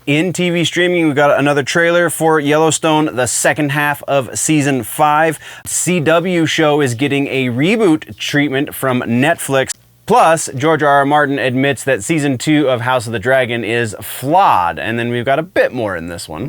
In TV streaming, we've got another trailer for Yellowstone, the second half of season 5. CW show is getting a reboot treatment from Netflix. Plus, George R.R. Martin admits that season 2 of House of the Dragon is flawed. And then we've got a bit more in this one.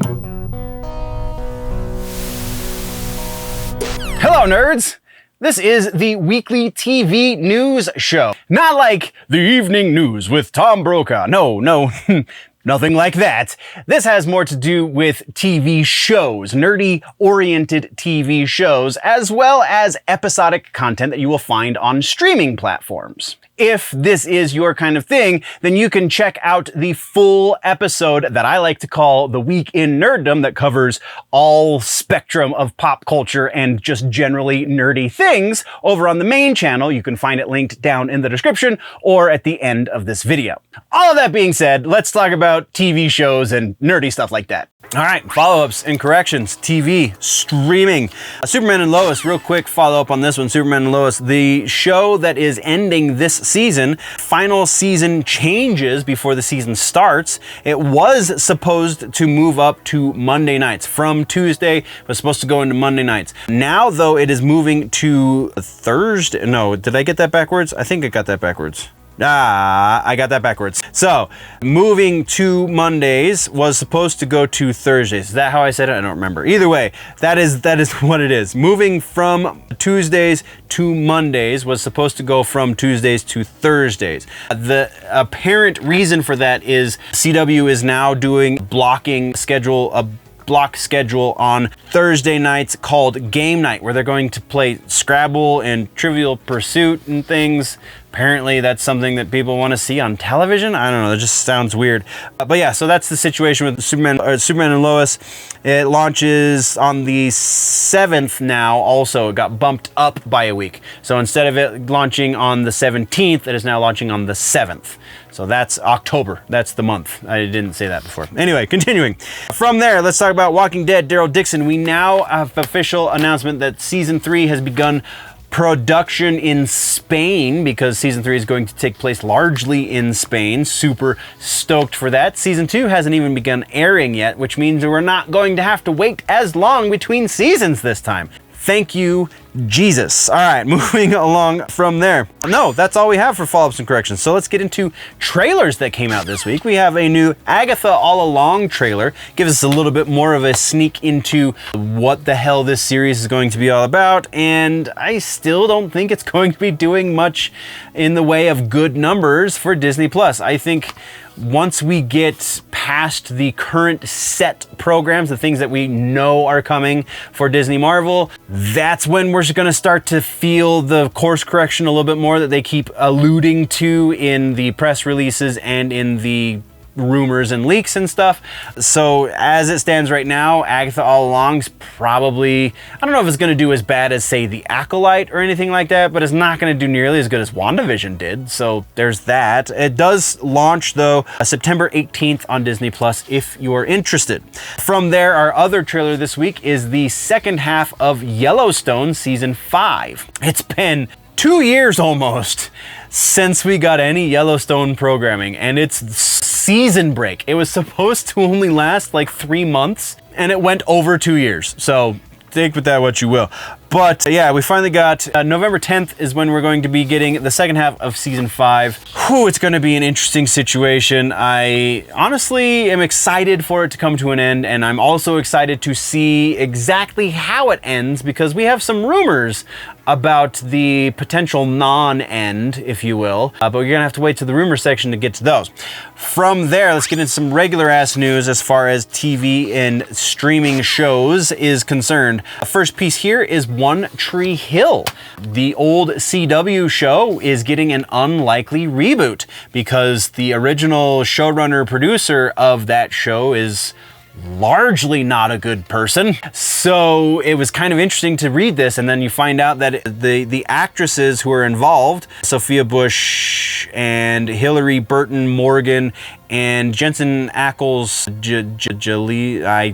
Hello, nerds! This is the weekly TV news show. Not like the evening news with Tom Brokaw. No, nothing like that. This has more to do with TV shows, nerdy-oriented TV shows, as well as episodic content that you will find on streaming platforms. If this is your kind of thing, then you can check out the full episode that I like to call The Week in Nerddom, that covers all spectrum of pop culture and just generally nerdy things over on the main channel. You can find it linked down in the description or at the end of this video. All of that being said, let's talk about TV shows and nerdy stuff like that. All right, follow-ups and corrections. TV, streaming. Superman and Lois, real quick follow-up on this one. Superman and Lois, the show that is ending this season, final season changes before the season starts. It was supposed to move up to Monday nights. From Tuesday, it was supposed to go into Monday nights. Now, though, it is moving to Thursday. No, did I get that backwards? I think I got that backwards. I got that backwards. So, moving to Mondays was supposed to go to Thursdays. Is that how I said it? I don't remember. Either way, that is what it is. Moving from Tuesdays to Mondays was supposed to go from Tuesdays to Thursdays. The apparent reason for that is CW is now doing block schedule on Thursday nights called Game Night, where they're going to play Scrabble and Trivial Pursuit and things. Apparently that's something that people want to see on television. I don't know, it just sounds weird. But yeah, so that's the situation with Superman and Lois. It launches on the 7th now. Also, it got bumped up by a week. So instead of it launching on the 17th, it is now launching on the 7th. So that's October. That's the month. I didn't say that before. Anyway, continuing. From there, let's talk about Walking Dead, Daryl Dixon. We now have official announcement that season 3 has begun production in Spain, because season 3 is going to take place largely in Spain. Super stoked for that. Season 2 hasn't even begun airing yet, which means we're not going to have to wait as long between seasons this time. Thank you, Jesus. All right, moving along from there. No, that's all we have for follow-ups and corrections. So let's get into trailers that came out this week. We have a new Agatha All Along trailer. Gives us a little bit more of a sneak into what the hell this series is going to be all about. And I still don't think it's going to be doing much in the way of good numbers for Disney+. I think once we get past the current set programs, the things that we know are coming for Disney Marvel, that's when we're going to start to feel the course correction a little bit more that they keep alluding to in the press releases and in the rumors and leaks and stuff. So as it stands right now, Agatha All Along's probably, I don't know if it's going to do as bad as, say, The Acolyte or anything like that, but it's not going to do nearly as good as WandaVision did. So there's that. It does launch, though, September 18th on Disney Plus if you're interested. From there, our other trailer this week is the second half of Yellowstone season 5. It's been 2 years almost since we got any Yellowstone programming, and it's season break. It was supposed to only last like 3 months, and it went over 2 years. So take with that what you will. But yeah, we finally got November 10th is when we're going to be getting the second half of season 5. Whew, it's going to be an interesting situation. I honestly am excited for it to come to an end, and I'm also excited to see exactly how it ends, because we have some rumors about the potential non-end, if you will, but you're gonna have to wait to the rumor section to get to those. From there, let's get into some regular ass news as far as TV and streaming shows is concerned. The first piece here is One Tree Hill. The old CW show is getting an unlikely reboot because the original showrunner producer of that show is largely not a good person. So it was kind of interesting to read this, and then you find out that the actresses who are involved, Sophia Bush and Hillary Burton Morgan and Jensen Ackles, I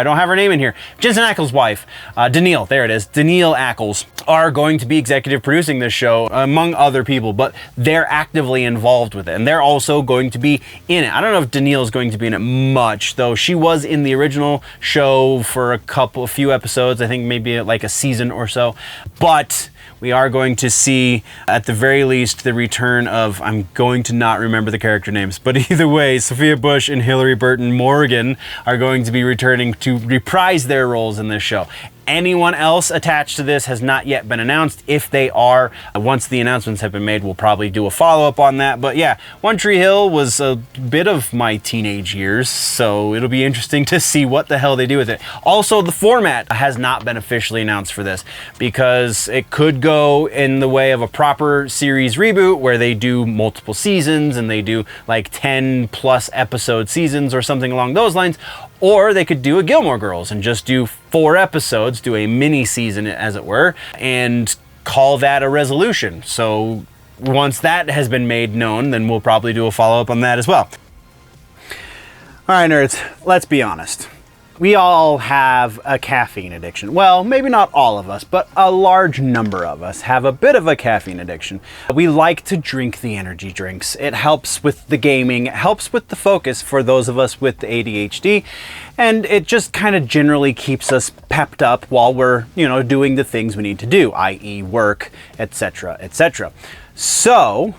don't have her name in here. Jensen Ackles' wife, Danielle, there it is, Danielle Ackles, are going to be executive producing this show, among other people, but they're actively involved with it, and they're also going to be in it. I don't know if Danielle is going to be in it much, though she was in the original show for a few episodes, I think maybe like a season or so, but we are going to see, at the very least, the return of, I'm going to not remember the character names, but either way, Sophia Bush and Hilary Burton Morgan are going to be returning to reprise their roles in this show. Anyone else attached to this has not yet been announced. If they are, once the announcements have been made, we'll probably do a follow-up on that. But yeah, One Tree Hill was a bit of my teenage years, so it'll be interesting to see what the hell they do with it. Also, the format has not been officially announced for this, because it could go in the way of a proper series reboot where they do multiple seasons and they do like 10 plus episode seasons or something along those lines. Or they could do a Gilmore Girls and just do 4 episodes, do a mini season as it were, and call that a resolution. So once that has been made known, then we'll probably do a follow-up on that as well. All right, nerds, let's be honest. We all have a caffeine addiction. Well, maybe not all of us, but a large number of us have a bit of a caffeine addiction. We like to drink the energy drinks. It helps with the gaming, it helps with the focus for those of us with the ADHD, and it just kind of generally keeps us pepped up while we're, doing the things we need to do, i.e. work, etc., etc. So,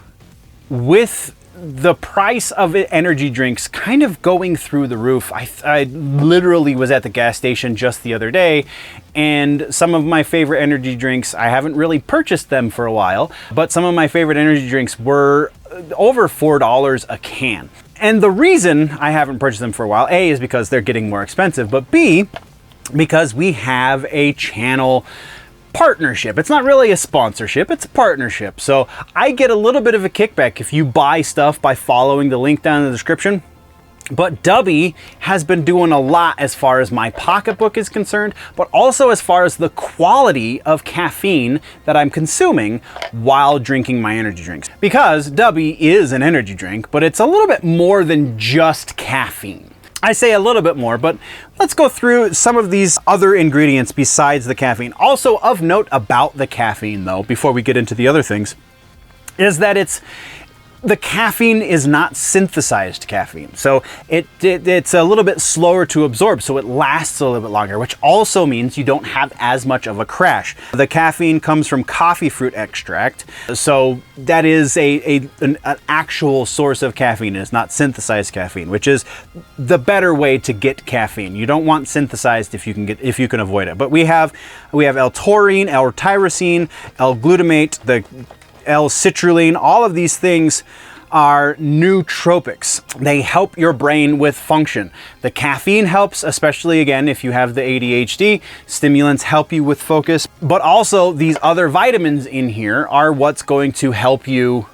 with the price of energy drinks kind of going through the roof, I literally was at the gas station just the other day, and some of my favorite energy drinks, I haven't really purchased them for a while, but some of my favorite energy drinks were over $4 a can. And the reason I haven't purchased them for a while, A, is because they're getting more expensive, but B, because we have a channel partnership. It's not really a sponsorship, it's a partnership. So I get a little bit of a kickback if you buy stuff by following the link down in the description. But DUBBY has been doing a lot as far as my pocketbook is concerned, but also as far as the quality of caffeine that I'm consuming while drinking my energy drinks. Because DUBBY is an energy drink, but it's a little bit more than just caffeine. I say a little bit more, but let's go through some of these other ingredients besides the caffeine. Also of note about the caffeine though, before we get into the other things, is that the caffeine is not synthesized caffeine. So it's a little bit slower to absorb, so it lasts a little bit longer, which also means you don't have as much of a crash. The caffeine comes from coffee fruit extract, so that is an actual source of caffeine. It's not synthesized caffeine, which is the better way to get caffeine. You don't want synthesized if you can avoid it. But we have L-taurine, L-tyrosine, L-glutamate, the L-citrulline. All of these things are nootropics. They help your brain with function. The caffeine helps, especially again if you have the ADHD. Stimulants help you with focus, but also these other vitamins in here are what's going to help you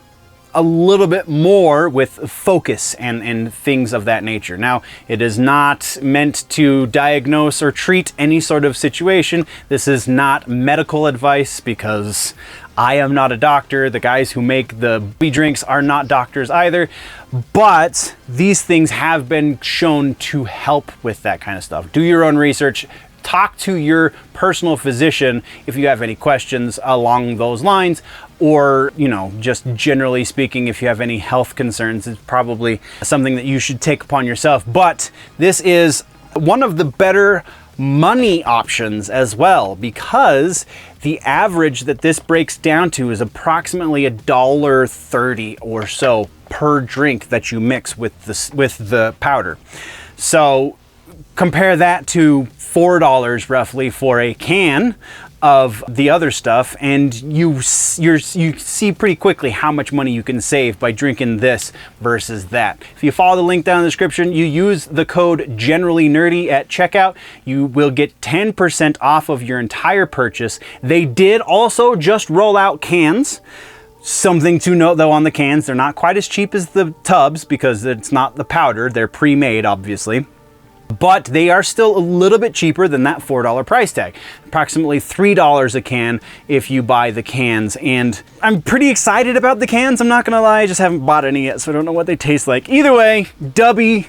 a little bit more with focus and things of that nature. Now, it is not meant to diagnose or treat any sort of situation. This is not medical advice because I am not a doctor. The guys who make the DUBBY drinks are not doctors either, but these things have been shown to help with that kind of stuff. Do your own research. Talk to your personal physician if you have any questions along those lines, or, just generally speaking, if you have any health concerns, it's probably something that you should take upon yourself. But this is one of the better money options as well, because the average that this breaks down to is approximately $1.30 or so per drink that you mix with the powder. So compare that to $4 roughly for a can of the other stuff, and you see pretty quickly how much money you can save by drinking this versus that. If you follow the link down in the description, you use the code GenerallyNerdy at checkout, you will get 10% off of your entire purchase. They did also just roll out cans. Something to note though on the cans, they're not quite as cheap as the tubs because it's not the powder, they're pre-made obviously. but they are still a little bit cheaper than that $4 price tag. Approximately $3 a can if you buy the cans, and I'm pretty excited about the cans, I'm not gonna lie. I just haven't bought any yet, so I don't know what they taste like. Either way, DUBBY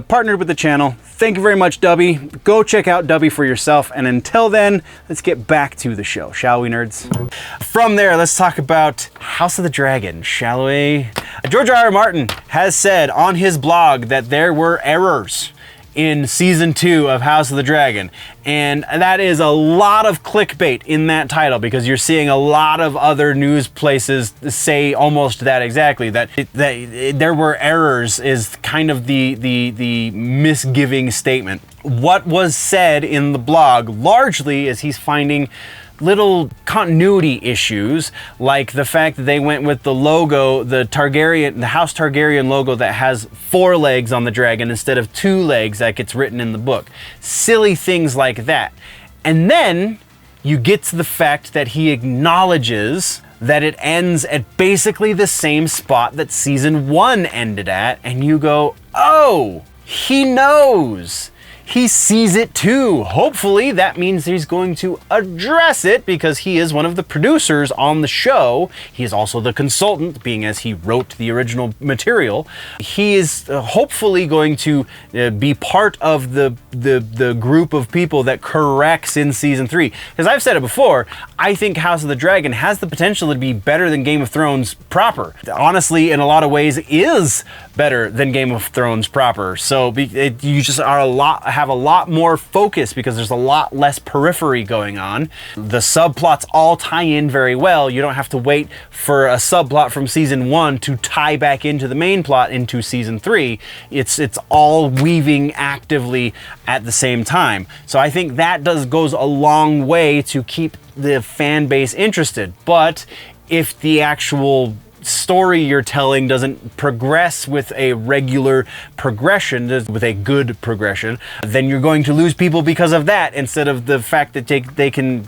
partnered with the channel. Thank you very much, DUBBY. Go check out DUBBY for yourself, and until then, let's get back to the show, shall we, nerds? From there, let's talk about House of the Dragon, shall we? George R.R. Martin has said on his blog that there were errors in season 2 of House of the Dragon, and that is a lot of clickbait in that title, because you're seeing a lot of other news places say almost that exactly, that there were errors is kind of the misgiving statement. What was said in the blog largely is he's finding little continuity issues, like the fact that they went with the logo, the House Targaryen logo that has 4 legs on the dragon instead of 2 legs like it's written in the book. Silly things like that. And then you get to the fact that he acknowledges that it ends at basically the same spot that season 1 ended at, and you go, oh, he knows. He sees it too. Hopefully that means he's going to address it, because he is one of the producers on the show. He is also the consultant, being as he wrote the original material. He is hopefully going to be part of the group of people that corrects in season 3. Because I've said it before, I think House of the Dragon has the potential to be better than Game of Thrones proper. Honestly, in a lot of ways, is better than Game of Thrones proper. So you just have a lot more focus, because there's a lot less periphery going on. The subplots all tie in very well. You don't have to wait for a subplot from season 1 to tie back into the main plot into season 3. It's all weaving actively at the same time. So I think that goes a long way to keep the fan base interested. But if the actual story you're telling doesn't progress with a regular progression, with a good progression, then you're going to lose people because of that, instead of the fact that they can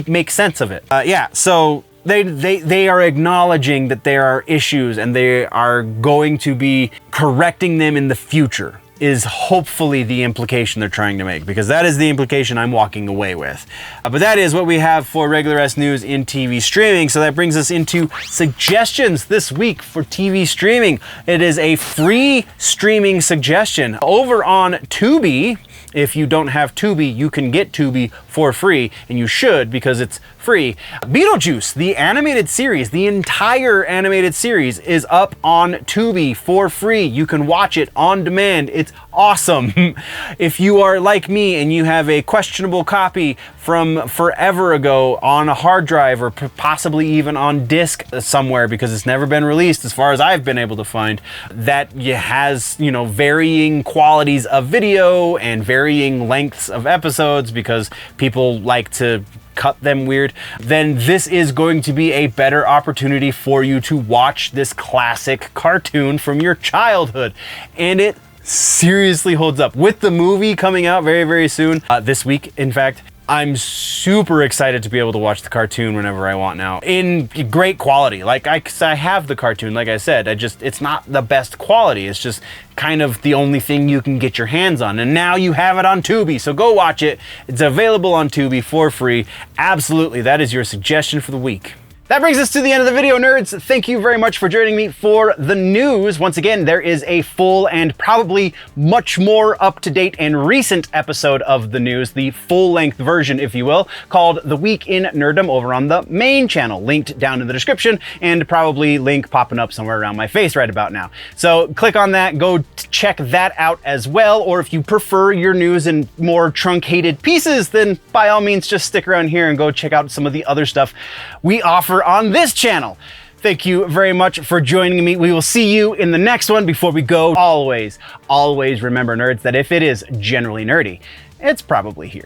make sense of it. Yeah, so they are acknowledging that there are issues, and they are going to be correcting them in the future, is hopefully the implication they're trying to make, because that is the implication I'm walking away with. But that is what we have for regular S news in TV streaming. So that brings us into suggestions this week for TV streaming. It is a free streaming suggestion over on Tubi. If you don't have Tubi, you can get Tubi for free, and you should, because it's free. Beetlejuice, the animated series, the entire animated series is up on Tubi for free. You can watch it on demand. It's awesome. If you are like me and you have a questionable copy from forever ago on a hard drive, or possibly even on disc somewhere, because it's never been released as far as I've been able to find, that has, varying qualities of video and varying lengths of episodes, because people like to cut them weird, then this is going to be a better opportunity for you to watch this classic cartoon from your childhood. And it seriously holds up. With the movie coming out very, very soon, this week, in fact, I'm super excited to be able to watch the cartoon whenever I want now, in great quality. Like I have the cartoon, like I said, it's not the best quality. It's just kind of the only thing you can get your hands on. And now you have it on Tubi, so go watch it. It's available on Tubi for free. Absolutely, that is your suggestion for the week. That brings us to the end of the video, nerds. Thank you very much for joining me for the news. Once again, there is a full and probably much more up-to-date and recent episode of the news, the full-length version, if you will, called The Week in Nerddom over on the main channel, linked down in the description, and probably link popping up somewhere around my face right about now. So click on that, go check that out as well, or if you prefer your news in more truncated pieces, then by all means just stick around here and go check out some of the other stuff we offer on this channel. Thank you very much for joining me. We will see you in the next one. Before we go, always remember, nerds, that if it is generally nerdy, it's probably here.